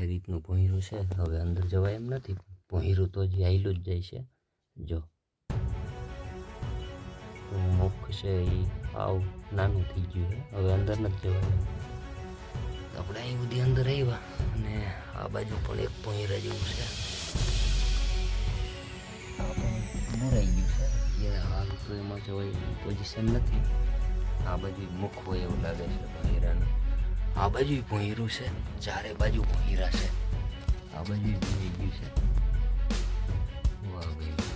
આ રીતનું ભોંયરું છે. હવે અંદર જવાય એમ નથી, ભોંયરું તો હજી હાઈલું જ જાય છે. જો મુખ છે એ આવ નાનું થઈ ગયું છે, હવે અંદર નથી જવાય. આપણે અહીં બધી અંદર આવ્યા અને આ બાજુ પણ એક ભોંયરા જેવું છે, ભરાઈ ગયું છે. અત્યારે હાલ તો એમાં જવાય પોઝિશન નથી. આ બાજુ મુખ હોય એવું લાગે છે ભોંયરાનું. આ બાજુ ભોંયરું છે, ચારે બાજુ ભોંયરા છે. આ બાજુ ભરાઈ ગયું છે. વાહ ભાઈ,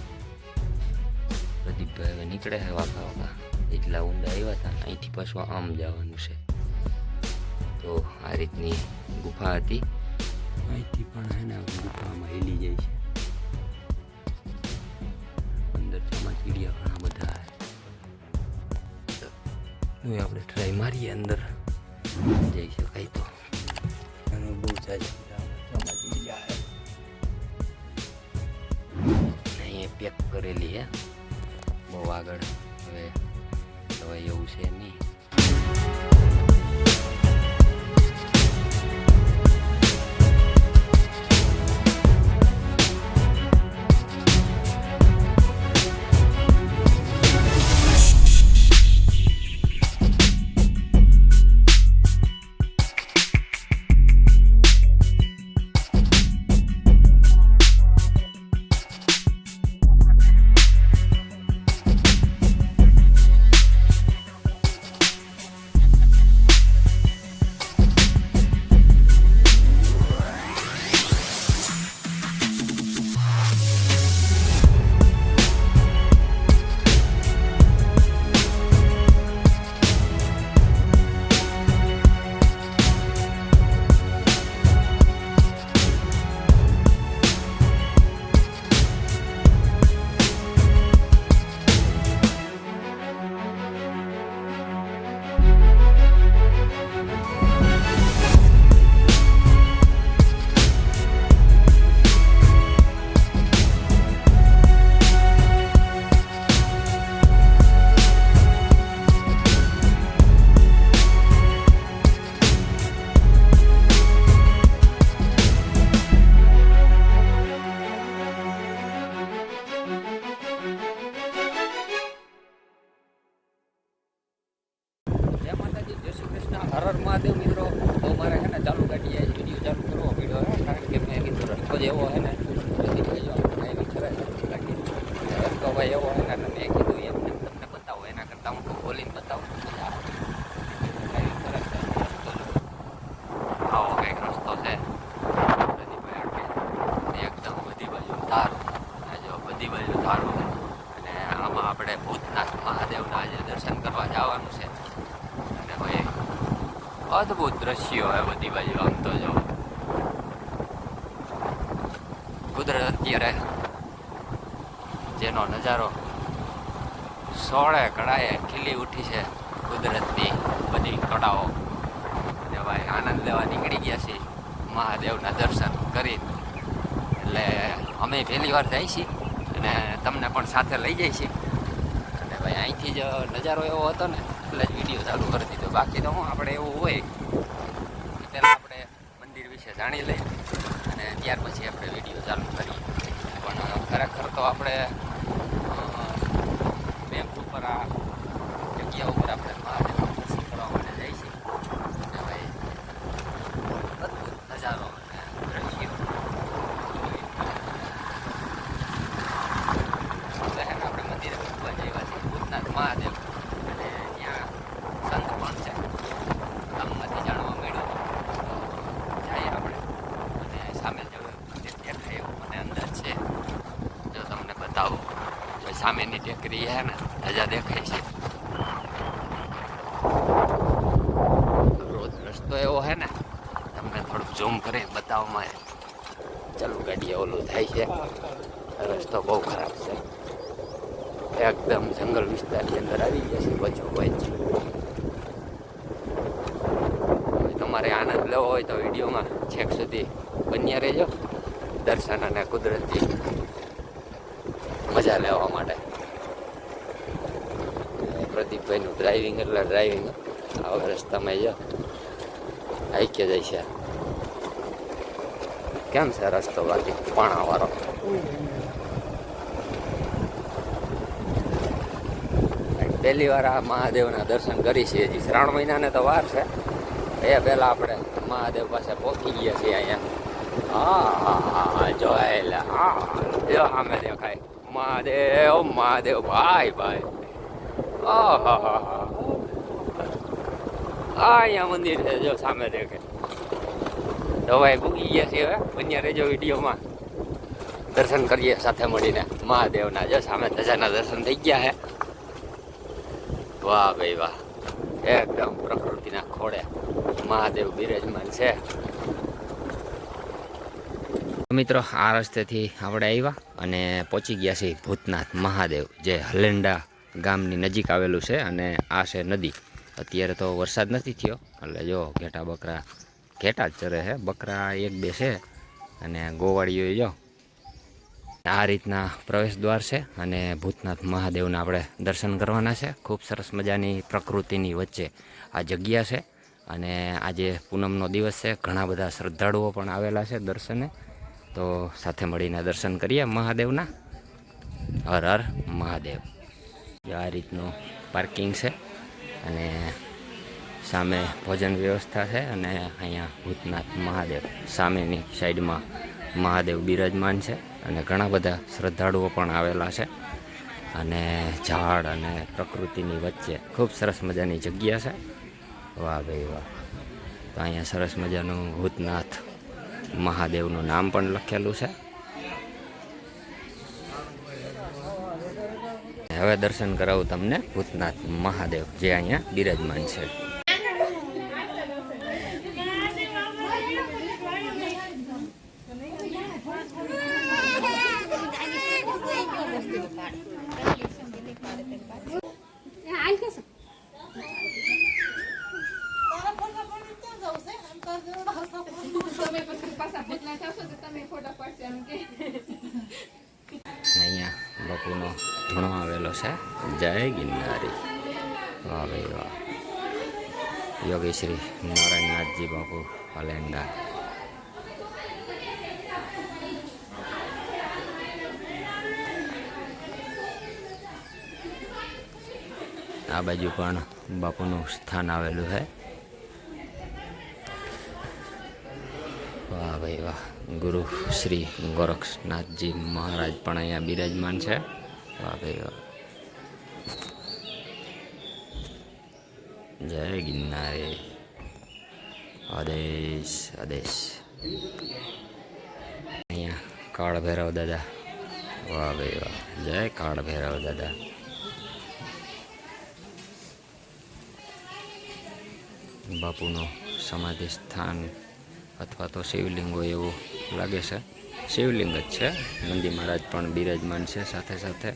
પ્રદીપભાઈ હવે નીકળે છે વાંકા વાંકા. એટલા ઊંડા આવ્યા હતા, અહીંથી પાછું આમ જવાનું છે. તો આ રીતની ગુફા હતી. અહીંથી પણ છે ને ગુફામાં હેલી જાય છે. અંદર જમા ચીડિયા ઘણા બધા. હવે આપણે ટ્રાય મારીએ, અંદર જઈ શકાય તો. અને બહુ સાજા જમા ચીડિયા અહીંયા પેક કરેલી હે બહુ આગળ. હવે એવું છે નહીં. હર હર મહાદેવ મિત્રો. તો મારે છે ને ચાલુ ગાડીએ વિડીયો ચાલુ કરવો પડ્યો હે, કારણ કે મેં કીધું રસ્તો જ એવો છે ને, ડ્રાઇવિંગ કરે ગાડી, રસ્તો ભાઈ એવો છે ને, મેં કીધું એમ તમને બતાવો, એના કરતાં હું બોલીને બતાવું. ડ્રાઇવિંગ કરે આવો કંઈક રસ્તો છે એકદમ બધી બાજુ ધારો. જો બધી બાજુ ધારો, અને આમાં આપણે ભૂતનાથ મહાદેવના આજે દર્શન કરવા જવાનું છે. અને ભાઈ અદ્ભુત દ્રશ્યો હોય બધી બાજુ. આમ તો જો કુદરત અત્યારે જેનો નજારો સોળે કળાએ ખીલી ઉઠી છે, કુદરતની બધી કળાઓ. અને ભાઈ આનંદ લેવા નીકળી ગયા છીએ મહાદેવના દર્શન કરી. એટલે અમે પહેલી વાર જાય છીએ અને તમને પણ સાથે લઈ જાય છીએ. અને ભાઈ અહીંથી જ નજારો એવો હતો ને એટલે જ વિડીયો ચાલુ કરી દીધો. બાકી તો હું આપણે એવું હોય પહેલાં આપણે મંદિર વિશે જાણી લઈએ અને ત્યાર પછી આપણે વિડીયો ચાલુ કરીએ. પણ ખરેખર તો આપણે બેંક ઉપર આ જગ્યા ઉપર આપણે મહાદેવનું દર્શન કરવા માટે જઈએ છીએ. અને ભાઈ અદ્ભુત નજારો અને દ્રશ્યો આપણે મંદિરે ભગવાન જેવા છે ભૂતનાથ મહાદેવ. અને ત્યાં સંત પણ છે, ગામમાંથી જાણવા મળ્યું. જઈએ આપણે અને સામે જો મંદિર દેખાય એવું મને અંદાજ છે. જો તમને બતાવું, સામેની ટેકરી છે ને ધજા દેખાય છે. રોજ રસ્તો એવો છે ને, તમને થોડુંક ઝૂમ કરી બતાવવામાં ચાલુ ગાડીએ ઓલું થાય છે. રસ્તો બહુ ખરાબ છે, એકદમ જંગલ વિસ્તારની અંદર આવી ગયા છે વચ્ચો વચ્ચ. તમારે આનંદ લેવો હોય તો વિડીયોમાં છેક સુધી બન્યા રહેજો, દર્શન અને કુદરતી મજા લેવા માટે. પ્રદીપભાઈનું ડ્રાઇવિંગ એટલે ડ્રાઇવિંગ. આવા રસ્તામાં જો હાઈકે જાય છે. કેમ છે રસ્તો બાકી પાણાવાળો? પહેલી વાર આ મહાદેવના દર્શન કરી છીએ. હજી શ્રાવણ મહિનાને તો વાર છે. એ પહેલાં આપણે મહાદેવ પાસે પહોંચી ગયા છીએ અહીંયા. હા જોયેલા, હા જો સામે દેખાય મહાદેવ. મહાદેવ ભાઈ ભાઈ, અહીંયા મંદિર છે જો સામે દેખે. તો ભાઈ ભૂગી ગયા છીએ. હવે બન્યા રહેજો વિડીયોમાં. દર્શન કરીએ સાથે મળીને મહાદેવના. જો સામે ધજાના દર્શન થઈ ગયા છે. વાહ ભાઈ વાહ, એકદમ પ્રકૃતિના ખોળે મહાદેવ બિરાજમાન છે. મિત્રો આ રસ્તેથી આપણે આવ્યા અને પહોંચી ગયા છીએ ભૂતનાથ મહાદેવ, જે હલેન્ડા ગામની નજીક આવેલું છે. અને આ છે નદી. અત્યારે તો વરસાદ નથી થયો એટલે જો ઘેટા બકરા ઘેટા જ ચરે છે. બકરા એક બે છે અને ગોવાળીઓ જો આ રીતના પ્રવેશ દ્વાર છે. અને ભૂતનાથ મહાદેવના આપણે દર્શન કરવાના છે. ખૂબ સરસ મજાની પ્રકૃતિની વચ્ચે આ જગ્યા છે. અને આજે પૂનમનો દિવસ છે. ઘણા બધા શ્રદ્ધાળુઓ પણ આવેલા છે દર્શને. તો સાથે મળીને દર્શન કરીએ મહાદેવના. હર હર મહાદેવ. આ રીતનું પાર્કિંગ છે અને સામે ભોજન વ્યવસ્થા છે. અને અહીંયા ભૂતનાથ મહાદેવ સામેની સાઈડમાં મહાદેવ બિરાજમાન છે. અને ઘણા બધા શ્રદ્ધાળુઓ પણ આવેલા છે. અને ઝાડ અને પ્રકૃતિની વચ્ચે ખૂબ સરસ મજાની જગ્યા છે. વાહ ભાઈ વાહ. તો અહીંયા સરસ મજાનું ભૂતનાથ મહાદેવનું નામ પણ લખેલું છે. હવે દર્શન કરાવું તમને ભૂતનાથ મહાદેવ, જે અહીંયા બિરાજમાન છે. અહીંયા બાપુનો ધૂણો આવેલો છે. જય ગિરનારી. વાહ ભાઈ વાહ. યોગી શ્રી નારાયણનાથજી બાપુ હલેન્ડા. આ બાજુ પણ બાપુનું સ્થાન આવેલું છે. વાહ ભાઈ વાહ. ગુરુ શ્રી ગોરક્ષનાથજી મહારાજ પણ અહીંયા બિરાજમાન છે. વાહ ભાઈ વાહ. જય ગિરનારી. આદેશ આદેશ. અહીંયા કાળ ભૈરવ દાદા. વાહ ભાઈ વાહ. જય કાળ ભૈરવ દાદા. બાપુનો સમાધિ સ્થાન અથવા તો શિવલિંગ હોય એવું લાગે છે. શિવલિંગ જ છે. નંદી મહારાજ પણ બિરાજમાન છે સાથે સાથે.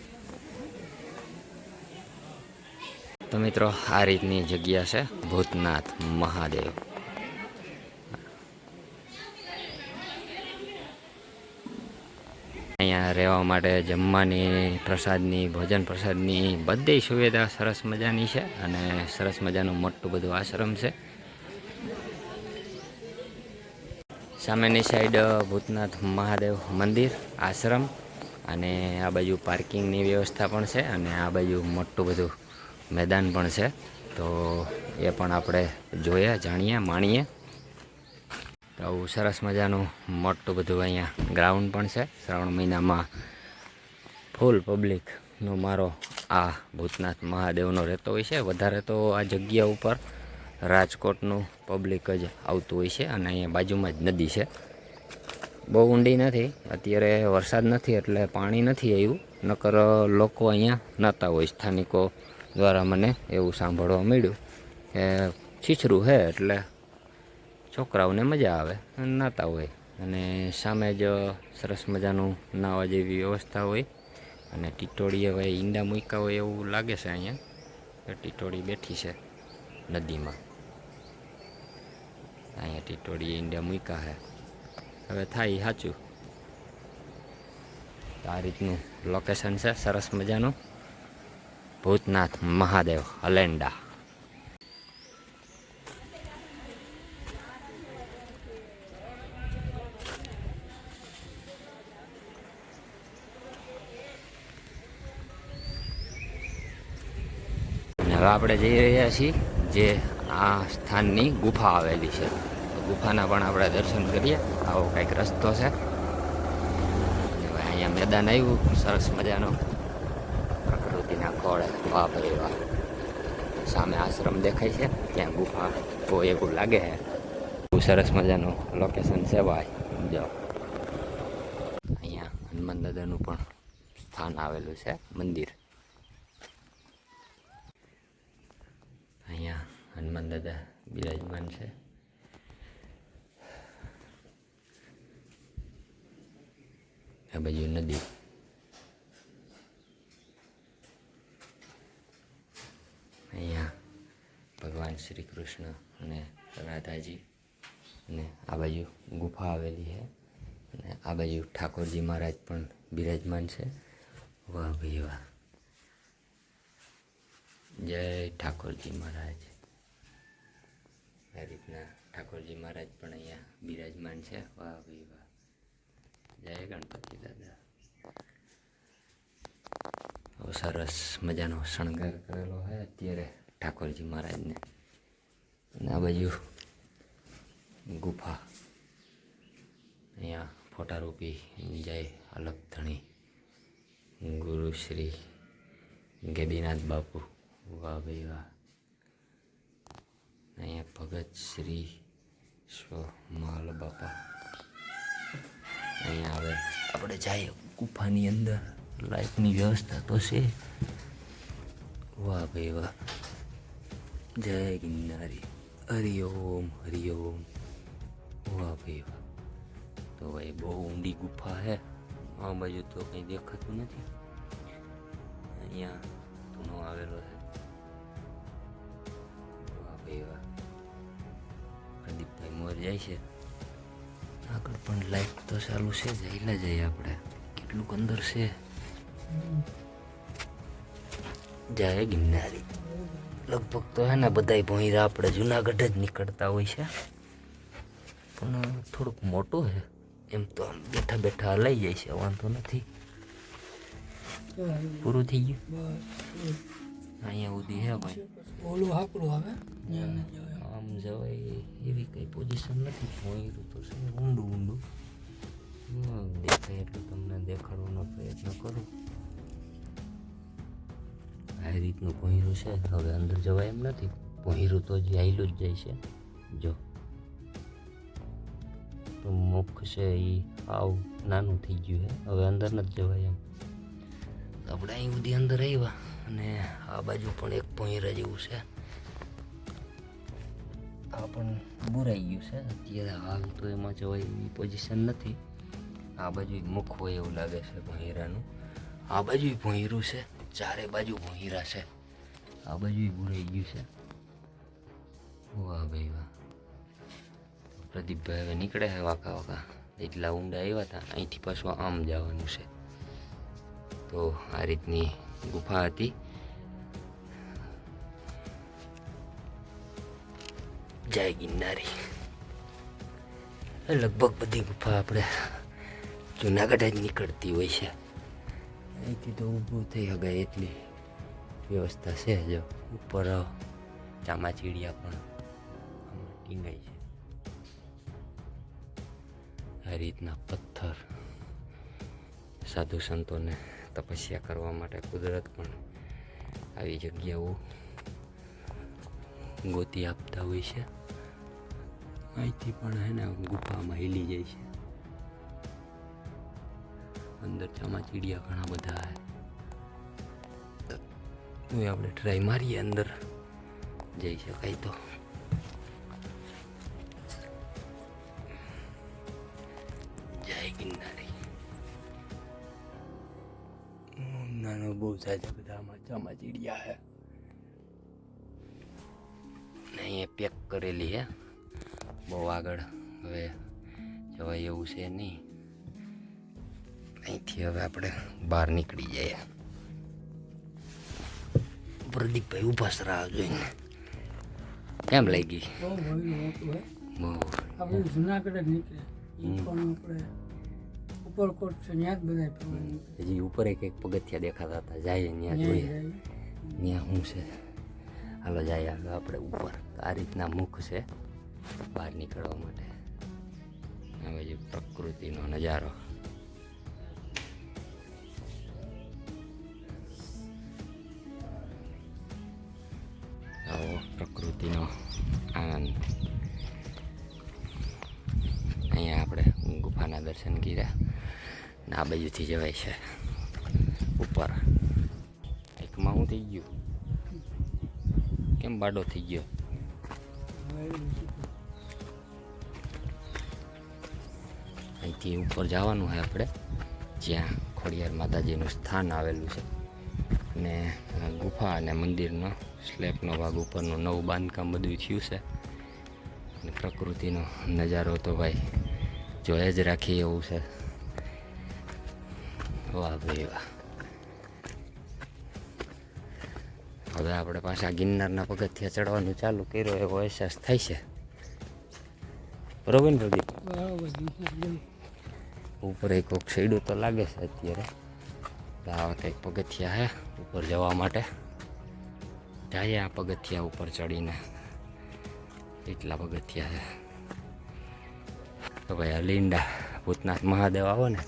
તો મિત્રો આ રીતની જગ્યા છે ભૂતનાથ મહાદેવ. અહીંયા રહેવા માટે જમવાની, પ્રસાદની, ભોજન પ્રસાદની બધી સુવિધા સરસ મજાની છે. અને સરસ મજાનું મોટું બધું આશ્રમ છે. સામેની સાઈડ ભૂતનાથ મહાદેવ મંદિર, આશ્રમ, અને આ બાજુ પાર્કિંગની વ્યવસ્થા પણ છે. અને આ બાજુ મોટું બધું મેદાન પણ છે. તો એ પણ આપણે જોઈએ, જાણીએ, માણીએ. તો આવું સરસ મજાનું મોટું બધું અહીંયા ગ્રાઉન્ડ પણ છે. શ્રાવણ મહિનામાં ફૂલ પબ્લિકનો મારો આ ભૂતનાથ મહાદેવનો રહેતો હોય છે. વધારે તો આ જગ્યા ઉપર રાજકોટનું પબ્લિક જ આવતું હોય છે. અને અહીંયા બાજુમાં જ નદી છે. બહુ ઊંડી નથી. અત્યારે વરસાદ નથી એટલે પાણી નથી આવ્યું. નકર લોકો અહીંયા નહાતા હોય. સ્થાનિકો દ્વારા મને એવું સાંભળવા મળ્યું કે છીછરું છે એટલે છોકરાઓને મજા આવે અને નહાતા હોય. અને સામે જ સરસ મજાનું નાહવા જેવી વ્યવસ્થા હોય. અને ટીટોળીએ ભાઈ ઈંડા મૂક્યા હોય એવું લાગે છે. અહીંયા ટીટોળી બેઠી છે નદીમાં. અહીંયા ટીટોળીએ ઈંડા મૂક્યા છે. હવે થાય સાચું. આ રીતનું લોકેશન છે સરસ મજાનું. ભૂતનાથ મહાદેવ હલેન્ડા. હવે આપણે જઈ રહ્યા છીએ જે આ સ્થાનની ગુફા આવેલી છે. તો ગુફાના પણ આપણે દર્શન કરીએ. આવો કંઈક રસ્તો છે. હવે અહીંયા મેદાન આવ્યું સરસ મજાનો પ્રકૃતિના ખોળે. વાહ ભાઈ વાહ. સામે આશ્રમ દેખાય છે, ત્યાં ગુફા હોય એવું લાગે છે. બહુ સરસ મજાનું લોકેશન છે ભાઈ. જો અહીંયા હનુમાન દાદાનું પણ સ્થાન આવેલું છે, મંદિર. અહીંયા હનુમાન દાદા બિરાજમાન છે. આ બાજુ નદી. અહીંયા ભગવાન શ્રી કૃષ્ણ અને રાધાજી, અને આ બાજુ ગુફા આવેલી છે, અને આ બાજુ ઠાકોરજી મહારાજ પણ બિરાજમાન છે. વાહ ભાઈ વાહ. જય ઠાકોરજી મહારાજ. આ રીતના ઠાકોરજી મહારાજ પણ અહીંયા બિરાજમાન છે. વાહ ભાઈ વાહ. જય ગણપતિ દાદા. સરસ મજાનો શણગાર કરેલો છે અત્યારે ઠાકોરજી મહારાજને. અને આ બાજુ ગુફા. અહીંયા ફોટારૂપી જય અલગધણી ગુરુ શ્રી ગેબીનાથ બાપુ. વાહ ભાઈ વાહ. અહીંયા ભગત શ્રી સ્વમાલ બાપા. અહીંયા હવે આપણે જઈએ ગુફાની અંદર. લાઇટની વ્યવસ્થા તો છે. વાહ ભાઈ વાહ. જય ગિરનારી. હરિઓમ હરિઓમ. વાહ ભાઈ વાહ. તો ભાઈ બહુ ઊંડી ગુફા છે. આ બાજુ તો કંઈ દેખાતું નથી. અહીંયા ચૂનો આવેલો છે. વાહ ભાઈ વાહ. પ્રદીપભાઈ મોર જાય છે. આગળ પણ લાઈટ તો ચાલુ છે. જઈલા જઈએ આપણે. કેટલુંક અંદર છે. જય ગિરનારી. લગભગ તો હે ને બધાય ભોંયરા આપણે જુનાગઢ જ નીકળતા હોય છે, પણ થોડુંક મોટું છે. એમ તો આમ બેઠા બેઠા લઈ જાય છે, વાંધો નથી. પૂરું થઈ ગયું. અહીંયા સુધી હે ભાઈ. ઓલું હાકડું આવે આમ જવાય એવી કઈ પોઝિશન નથી. ભોંયરું તો છે ઊંડું ઊંડું. દેખાય એટલું તમને દેખાડવાનો પ્રયત્ન કરું. આ રીતનું ભોંયરું છે. હવે અંદર જવાય એમ નથી. ભોંયરું તો જે આયલું જ જાય છે. જો તો મુખ છે એ આવ નાનું થઈ ગયું છે. હવે અંદર નથી જવાય એમ. આપણે અહીં સુધી અંદર આવ્યા, અને આ બાજુ પણ એક ભોંયરા જેવું છે. આ પણ બુરાઈ ગયું છે અત્યારે. હાલ તો એમાં જવાય એવી પોઝિશન નથી. આ બાજુ મુખ હોય એવું લાગે છે ભોંયરાનું. આ બાજુ ભોંયરું છે. ચારે બાજુ ભોંયરા છે. આ બાજુ બુરાઈ ગયું છે. વાહ ભાઈ વાહ. પ્રદીપભાઈ હવે નીકળે છે વાંકા વાંકા. એટલા ઊંડા આવ્યા હતા. અહીંથી પાછું આમ જવાનું છે. તો આ રીતની ગુફા હતી. જય ગિરનારી. લગભગ બધી ગુફા આપણે જુનાગઢ જ નીકળતી હોય છે. અહીંથી તો ઊભું થઈ શકાય એટલી વ્યવસ્થા છે. જો ઉપર ચામાચીડિયા પણ ટીંગાય છે. આ રીતના પથ્થર સાધુ સંતોને તપસ્યા કરવા માટે કુદરત પણ આવી જગ્યાઓ ગોતી આપતા હોય છે. અહીંથી પણ હે ને ગુફામાં હિલી જાય છે. અંદર ચામાચીડિયા ઘણા બધા હવે આપણે ટ્રાય મારીએ અંદર જઈ શકાય તો. જય ગિરનારી. નાનો બહુ સાજા બધા આમાં ચામાચીડિયા છે. અહીંયા પેક કરેલી છે. બહુ આગળ હવે જવાય એવું છે નહીં. અહીંથી હવે આપણે બહાર નીકળી જઈએ. પ્રદીપભાઈ ઊભા છે રાહ જોઈને. કેમ લાગી? બહુ મોટું હે. બહુ આપણે જુનાગઢ જ નીકળે. એ પણ આપણે ઉપરકોટ છે ત્યાં જ બધા હજી ઉપર એક પગથિયા દેખાતા હતા. જાય ત્યાં જોઈએ ત્યાં શું છે. હાલો જાય આગળ આપણે ઉપર. આ રીતના મુખ છે બહાર નીકળવા માટે. આ બાજુ પ્રકૃતિનો નજારો. આવો પ્રકૃતિનો આનંદ. અહીંયા આપણે ગુફાના દર્શન કર્યા ને આ બાજુથી જવાય છે ઉપર. એકમાં હું થઈ ગયું? કેમ બાડો થઈ ગયો? અહીંથી ઉપર જવાનું છે આપણે, જ્યાં ખોડિયાર માતાજીનું સ્થાન આવેલું છે. અને ગુફા અને મંદિરનો સ્લેબનો ભાગ ઉપરનું નવું બાંધકામ બધું થયું છે. અને પ્રકૃતિનો નજારો તો ભાઈ જોઈ જ રાખીએ એવું છે. વાહ ભાઈ વાહ. હવે આપણે પાછા ગિરનારના પગથિયા ચડવાનું ચાલુ કર્યો એવો અહેસાસ થાય છે. બરોબર ને પ્રદીપ? ઉપર એક શેડું તો લાગે છે અત્યારે. આવા કંઈક પગથિયા છે ઉપર જવા માટે. જાય આ પગથિયા ઉપર ચડીને, એટલા પગથિયા છે. તો ભાઈ આ લીંડા ભૂતનાથ મહાદેવ આવો ને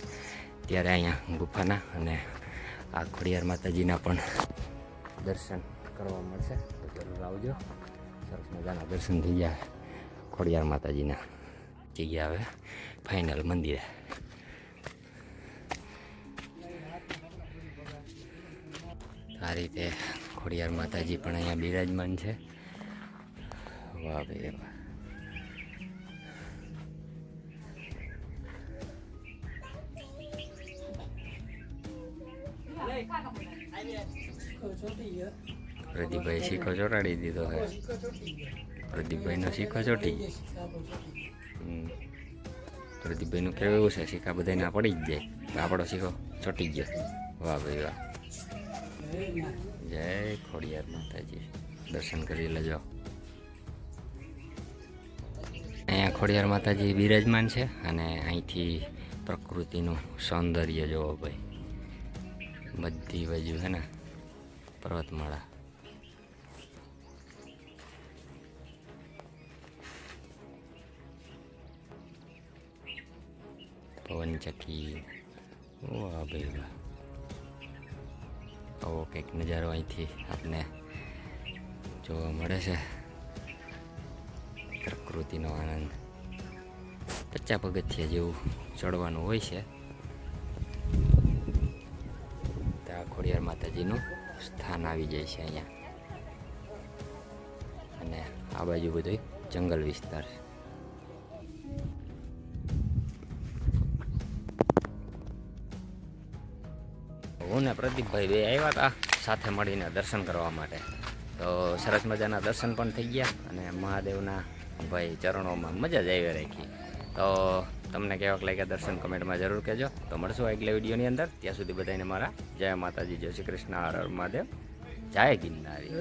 ત્યારે અહીંયા ગુફાના અને આ ખોડિયાર માતાજીના પણ દર્શન કરવા મળશે. તો જરૂર આવજો. સરસ મજાના દર્શન થઈ જાય ખોડિયાર માતાજીના. જગ્યા હવે ફાઇનલ મંદિરે. આ રીતે ખોડિયાર માતાજી પણ અહીંયા બિરાજમાન છે. વાહ ભાઈ વાહ. પ્રદીપભાઈ શીખો ચોટાડી દીધો હે. પ્રદીપભાઈનો શીખો ચોટી ગયો. પ્રદીપભાઈનું કેવું એવું છે, શીખા બધાને પડી જ જાય. આપણો શીખો ચોટી ગયો. વાહ ભાઈ વાહ. જય ખોડિયાર માતાજી. દર્શન કરી લેજો. અહીંયા ખોડિયાર માતાજી બિરાજમાન છે અને અહીંથી પ્રકૃતિનું સૌંદર્ય જોવો ભાઈ. બધી બાજુ છે ને પર્વતમાળા. પવનચક્કી. વાહ ભાઈ વાહ. આવો કંઈક નજારો અહીંથી આપને જોવા મળે છે. પ્રકૃતિનો આનંદ. 50 પગથિયા જેવું ચડવાનું હોય છે. ત્યાં ખોડિયાર માતાજીનું સ્થાન આવી જાય છે અહીંયા. અને આ બાજુ બધું જંગલ વિસ્તાર છે. હું ને પ્રદીપભાઈ બે આવ્યા હતા સાથે મળીને દર્શન કરવા માટે. તો સરસ મજાના દર્શન પણ થઈ ગયા અને મહાદેવના ભાઈ ચરણોમાં મજા જ આવી રાખી. તો તમને કેવાક લાગ્યા દર્શન કમેન્ટમાં જરૂર કહેજો. તો મળશું આગલા વિડીયોની અંદર. ત્યાં સુધી બધાને મારા જય માતાજી, જય શ્રી કૃષ્ણ, હર હર મહાદેવ, જય ગિરનારી.